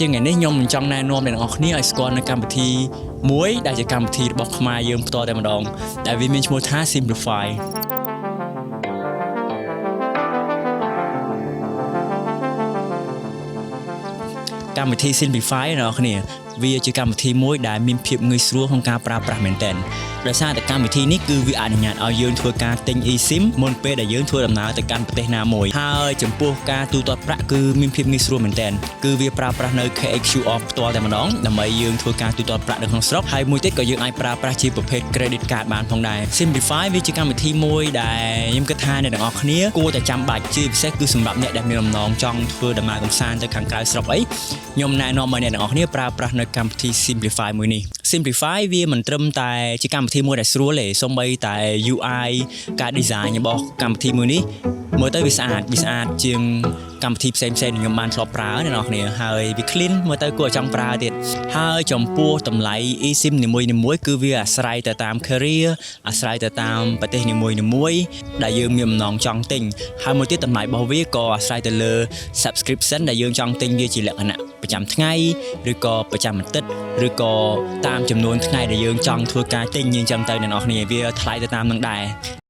ជាងថ្ងៃនេះខ្ញុំចង់ណែនាំអ្នកទាំងអស់គ្នាឲ្យស្គាល់នៅកម្មវិធីមួយដែលជាកម្មវិធីរបស់ខ្មែរយើងផ្ទាល់តែម្ដងដែលវាមានឈ្មោះថា Simplify កម្មវិធី Simplify អ្នកនរគ្នាវាជាកម្មវិធីមួយដែលមានភាពងាយស្រួលក្នុងការប្រើប្រាស់មែនទែនដោយសារតែកម្មវិធីនេះគឺវាអនុញ្ញាតឲ្យយើងធ្វើការទិញ eSIM មុនពេលដែលយើងធ្វើដំណើរទៅកាន់ប្រទេសណាមួយហើយចំពោះការទូទាត់ប្រាក់គឺមានភាពងាយស្រួលមែនទែនគឺវាប្រើប្រាស់នៅ KHQR ផ្ទាល់តែម្ដងដើម្បីយើងធ្វើការទូទាត់ប្រាក់នៅក្នុងស្រុកហើយមួយទៀតក៏យើងអាចប្រើប្រាស់ជាប្រភេទ credit card បានផងដែរ Simplify វាជាកម្មវិធីមួយដែលខ្ញុំគិតថាអ្នកទាំងអស់គ្នាគួរតែចាំបាច់ជាពិសេសគឺសម្រាប់អ្នកដែលមានបំណងចង់ធ្វើដំណើរកម្សាន្តទៅខាងក្រៅស្រុកអីខ្ញុំណែនាំឲ្យអ្នកទាំងអស់គ្នាប្រើប្រាស់នៅកម្មវិធី Simplify មួយនេះ Simplify វាមិនត្រឹមតែជាកម្មវិធីមួយដែលស្រួលទេសូម្បីតែ UI ការ design របស់កម្មវិធីមួយនេះមើលទៅវាស្អាតជាងកម្មវិធីផ្សេងៗដែលខ្ញុំបានធ្លាប់ប្រើអ្នកនរគ្នាហើយវា clean មើលទៅគួរឲ្យចង់ប្រើទៀតហើយចំពោះតម្លៃ eSIM នីមួយៗគឺវាអាស្រ័យទៅតាម carrier អាស្រ័យទៅតាមប្រទេសនីមួយៗដែលយើងមានបំណងចង់ទិញហើយមួយទៀតតម្លៃរបស់វាក៏អាស្រ័យទៅលើ subscription ដែលយើងចង់ទិញវាជាលក្ខណៈប្រចាំថ្ងៃឬក៏ប្រចាំអាទិត្យឬក៏តាមចំនួនថ្ងៃដែលយើងចង់ធ្វើការទិញអញ្ចឹងទៅអ្នកនរគ្នាវាថ្លៃទៅតាមនឹងដែរ